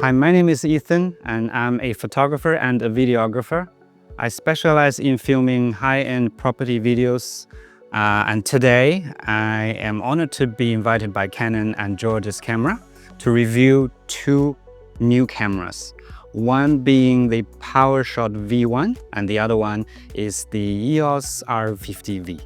Hi, my name is Ethan and I'm a photographer and a videographer. I specialize in filming high-end property videos and today I am honored to be invited by Canon and George's camera to review two new cameras. One being the PowerShot V1 and the other one is the EOS R50 V.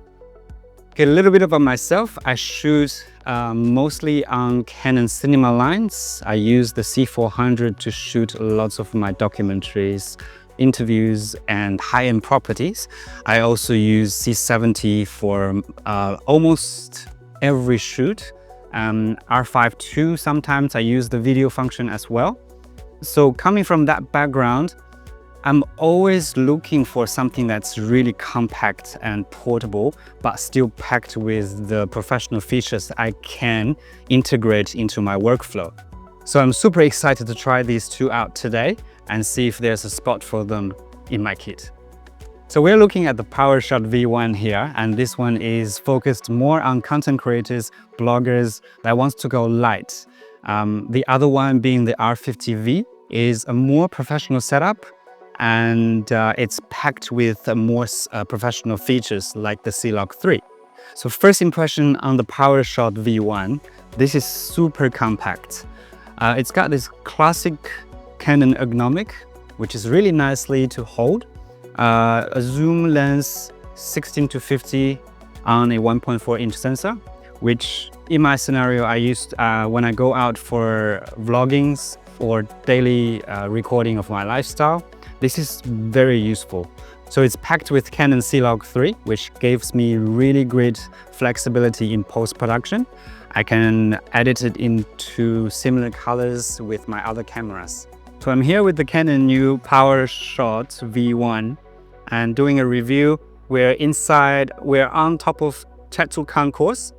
Okay, a little bit about myself. I shoot mostly on Canon cinema lines. I use the C400 to shoot lots of my documentaries, interviews and high-end properties. I also use C70 for almost every shoot. R5 II, sometimes I use the video function as well. So coming from that background, I'm always looking for something that's really compact and portable, but still packed with the professional features I can integrate into my workflow. So I'm super excited to try these two out today and see if there's a spot for them in my kit. So we're looking at the PowerShot V1 here, and this one is focused more on content creators, bloggers that wants to go light. The other one being the R50 V is a more professional setup, and it's packed with more professional features like the C-Log 3. So first impression on the PowerShot V1, this is super compact. It's got this classic Canon ergonomic, which is really nicely to hold. A zoom lens 16-50 on a 1.4-inch sensor, which in my scenario I used when I go out for vloggings or daily recording of my lifestyle. This is very useful. So it's packed with Canon C-Log 3, which gives me really great flexibility in post-production. I can edit it into similar colors with my other cameras. So I'm here with the Canon new PowerShot V1 and doing a review. We're on top of Chetsul Concourse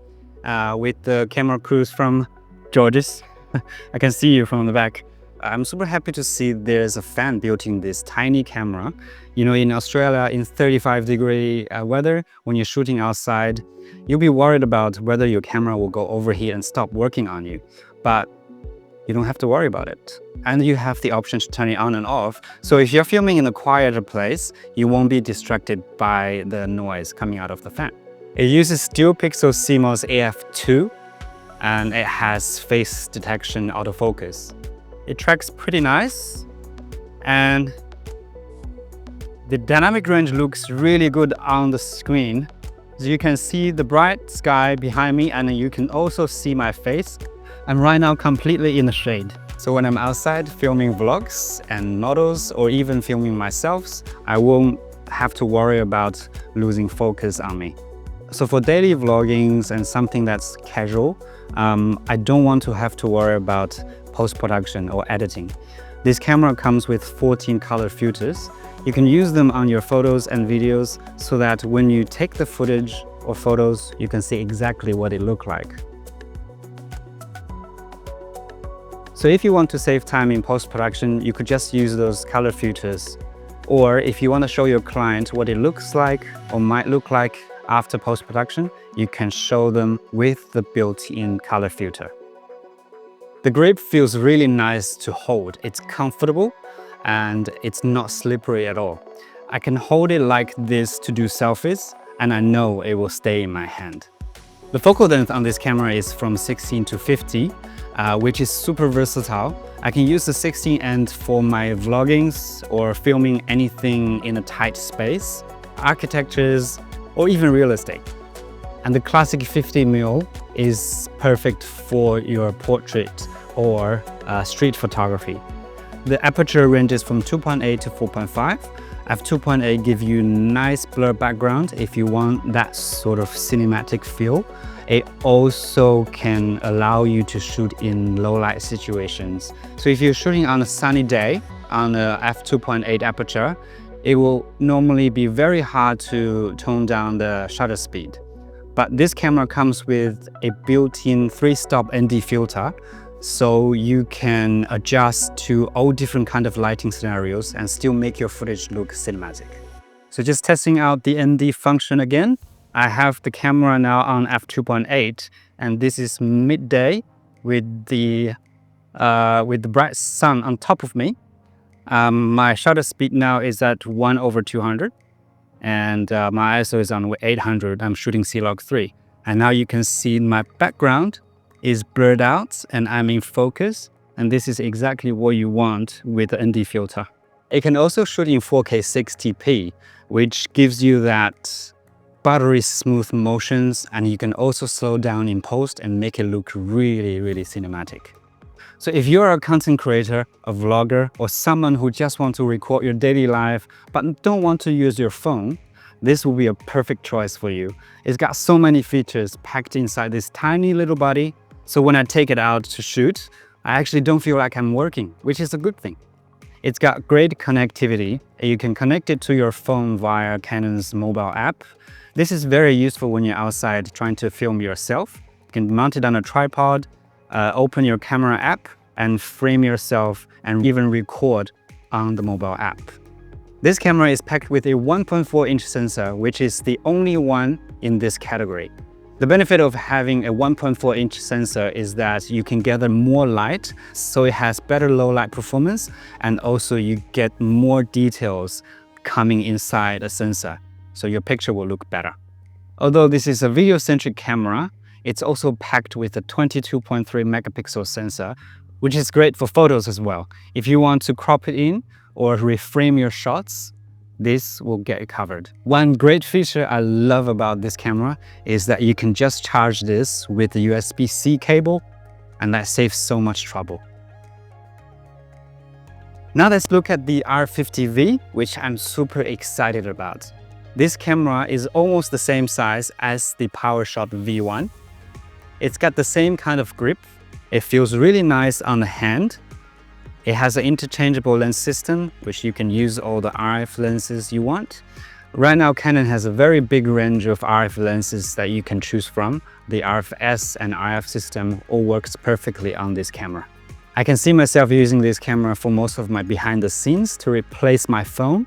with the camera crews from George's. I can see you from the back. I'm super happy to see there's a fan built in this tiny camera. You know, in Australia, in 35-degree weather, when you're shooting outside, you'll be worried about whether your camera will go overheat and stop working on you. But you don't have to worry about it. And you have the option to turn it on and off. So if you're filming in a quieter place, you won't be distracted by the noise coming out of the fan. It uses dual pixel CMOS AF2 and it has face detection autofocus. It tracks pretty nice and the dynamic range looks really good on the screen. So you can see the bright sky behind me and you can also see my face. I'm right now completely in the shade. So when I'm outside filming vlogs and models or even filming myself, I won't have to worry about losing focus on me. So for daily vloggings and something that's casual, I don't want to have to worry about post-production or editing. This camera comes with 14 color filters. You can use them on your photos and videos so that when you take the footage or photos, you can see exactly what it looks like. So if you want to save time in post-production, you could just use those color filters. Or if you want to show your client what it looks like or might look like after post-production, you can show them with the built-in color filter. The grip feels really nice to hold. It's comfortable and it's not slippery at all. I can hold it like this to do selfies and I know it will stay in my hand. The focal length on this camera is from 16-50, which is super versatile. I can use the 16 end for my vloggings or filming anything in a tight space, architectures, or even real estate. And the classic 50mm is perfect for your portrait or street photography. The aperture ranges from 2.8 to 4.5. f2.8 gives you nice blur background if you want that sort of cinematic feel. It also can allow you to shoot in low light situations. So if you're shooting on a sunny day on a f2.8 aperture, it will normally be very hard to tone down the shutter speed. But this camera comes with a built-in 3-stop ND filter, so you can adjust to all different kind of lighting scenarios and still make your footage look cinematic. So just testing out the ND function again. I have the camera now on f2.8 and this is midday with the with the bright sun on top of me. My shutter speed now is at 1/200, and my ISO is on 800. I'm shooting C-Log 3. And now you can see my background is blurred out and I'm in focus. And this is exactly what you want with the ND filter. It can also shoot in 4K 60p, which gives you that buttery smooth motions, and you can also slow down in post and make it look really, really cinematic. So if you're a content creator, a vlogger, or someone who just wants to record your daily life but don't want to use your phone, this will be a perfect choice for you. It's got so many features packed inside this tiny little body, so when I take it out to shoot, I actually don't feel like I'm working, which is a good thing. It's got great connectivity. You can connect it to your phone via Canon's mobile app. This is very useful when you're outside trying to film yourself. You can mount it on a tripod, open your camera app, and frame yourself and even record on the mobile app. This camera is packed with a 1.4-inch sensor, which is the only one in this category. The benefit of having a 1.4-inch sensor is that you can gather more light, so it has better low light performance, and also you get more details coming inside a sensor, so your picture will look better. Although this is a video-centric camera, it's also packed with a 22.3 megapixel sensor, which is great for photos as well. If you want to crop it in or reframe your shots, this will get it covered. One great feature I love about this camera is that you can just charge this with the USB-C cable, and that saves so much trouble. Now let's look at the R50 V, which I'm super excited about. This camera is almost the same size as the PowerShot V1. It's got the same kind of grip. It feels really nice on the hand. It has an interchangeable lens system, which you can use all the RF lenses you want. Right now, Canon has a very big range of RF lenses that you can choose from. The RFS and RF system all works perfectly on this camera. I can see myself using this camera for most of my behind the scenes to replace my phone.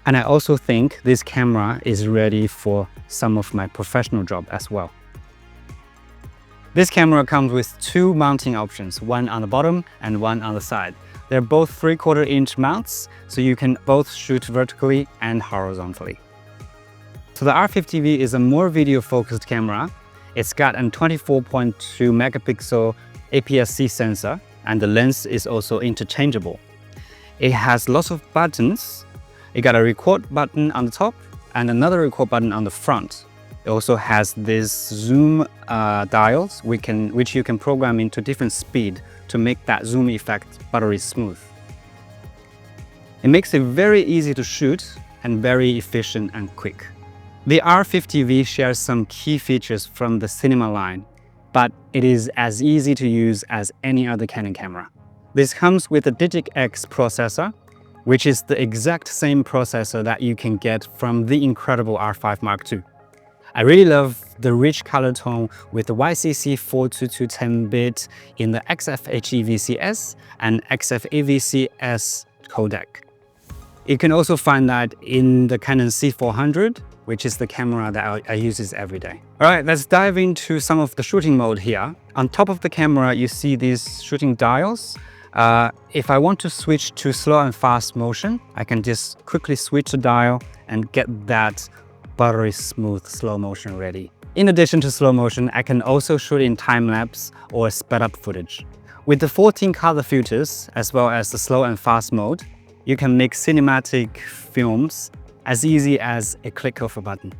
And I also think this camera is ready for some of my professional job as well. This camera comes with two mounting options, one on the bottom and one on the side. They're both 3/4-inch mounts, so you can both shoot vertically and horizontally. So the R50 V is a more video-focused camera. It's got a 24.2 megapixel APS-C sensor, and the lens is also interchangeable. It has lots of buttons. It got a record button on the top and another record button on the front. It also has these zoom dials, which you can program into different speed to make that zoom effect buttery smooth. It makes it very easy to shoot and very efficient and quick. The R50 V shares some key features from the cinema line, but it is as easy to use as any other Canon camera. This comes with a Digic X processor, which is the exact same processor that you can get from the incredible R5 Mark II. I really love the rich color tone with the YCC 42210-bit in the XFHEVCS and XFAVCS codec. You can also find that in the Canon C400, which is the camera that I use every day. All right, let's dive into some of the shooting mode here. On top of the camera, you see these shooting dials. If I want to switch to slow and fast motion, I can just quickly switch the dial and get that buttery smooth slow motion ready. In addition to slow motion, I can also shoot in time-lapse or sped up footage. With the 14 color filters, as well as the slow and fast mode, you can make cinematic films as easy as a click of a button.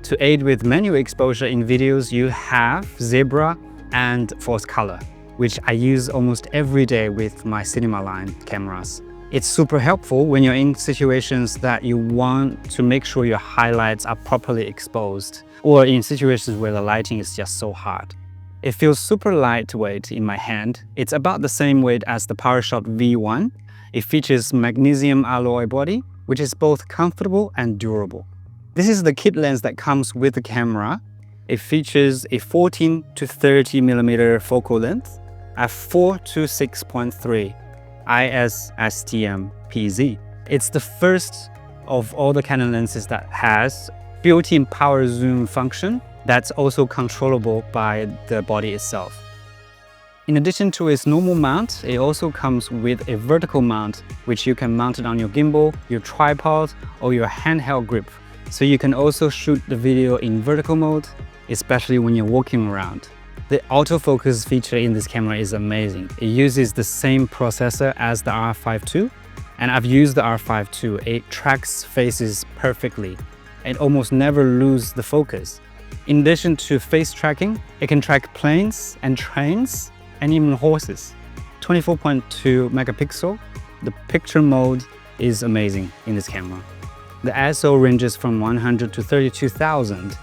To aid with menu exposure in videos, you have zebra and false color, which I use almost every day with my cinema line cameras. It's super helpful when you're in situations that you want to make sure your highlights are properly exposed, or in situations where the lighting is just so hard. It feels super lightweight in my hand. It's about the same weight as the PowerShot V1. It features magnesium alloy body, which is both comfortable and durable. This is the kit lens that comes with the camera. It features a 14 to 30 millimeter focal length at 4 to 6.3 IS-STM PZ. It's the first of all the Canon lenses that has built-in power zoom function that's also controllable by the body itself. In addition to its normal mount, it also comes with a vertical mount, which you can mount it on your gimbal, your tripod, or your handheld grip. So you can also shoot the video in vertical mode, especially when you're walking around. The autofocus feature in this camera is amazing. It uses the same processor as the R50 II, and I've used the R50 II. It tracks faces perfectly and almost never loses the focus. In addition to face tracking, it can track planes and trains and even horses. 24.2 megapixel. The picture mode is amazing in this camera. The ISO ranges from 100 to 32,000,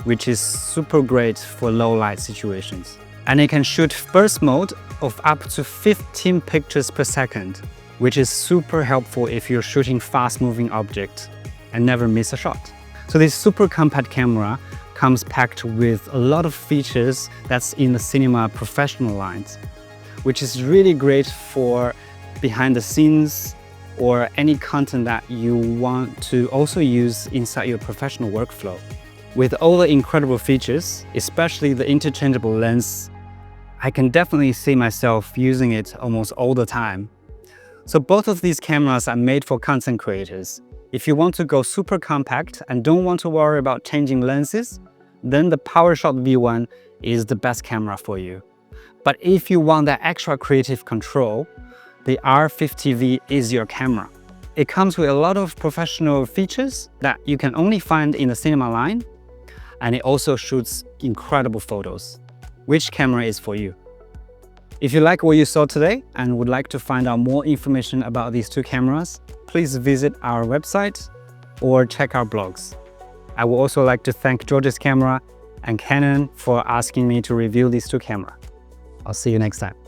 which is super great for low light situations. And it can shoot burst mode of up to 15 pictures per second, which is super helpful if you're shooting fast moving objects and never miss a shot. So this super compact camera comes packed with a lot of features that's in the cinema professional lines, which is really great for behind the scenes or any content that you want to also use inside your professional workflow. With all the incredible features, especially the interchangeable lens, I can definitely see myself using it almost all the time. So both of these cameras are made for content creators. If you want to go super compact and don't want to worry about changing lenses, then the PowerShot V1 is the best camera for you. But if you want that extra creative control, the R50 V is your camera. It comes with a lot of professional features that you can only find in the cinema line, and it also shoots incredible photos. Which camera is for you? If you like what you saw today and would like to find out more information about these two cameras, please visit our website or check our blogs. I would also like to thank George's Camera and Canon for asking me to review these two cameras. I'll see you next time.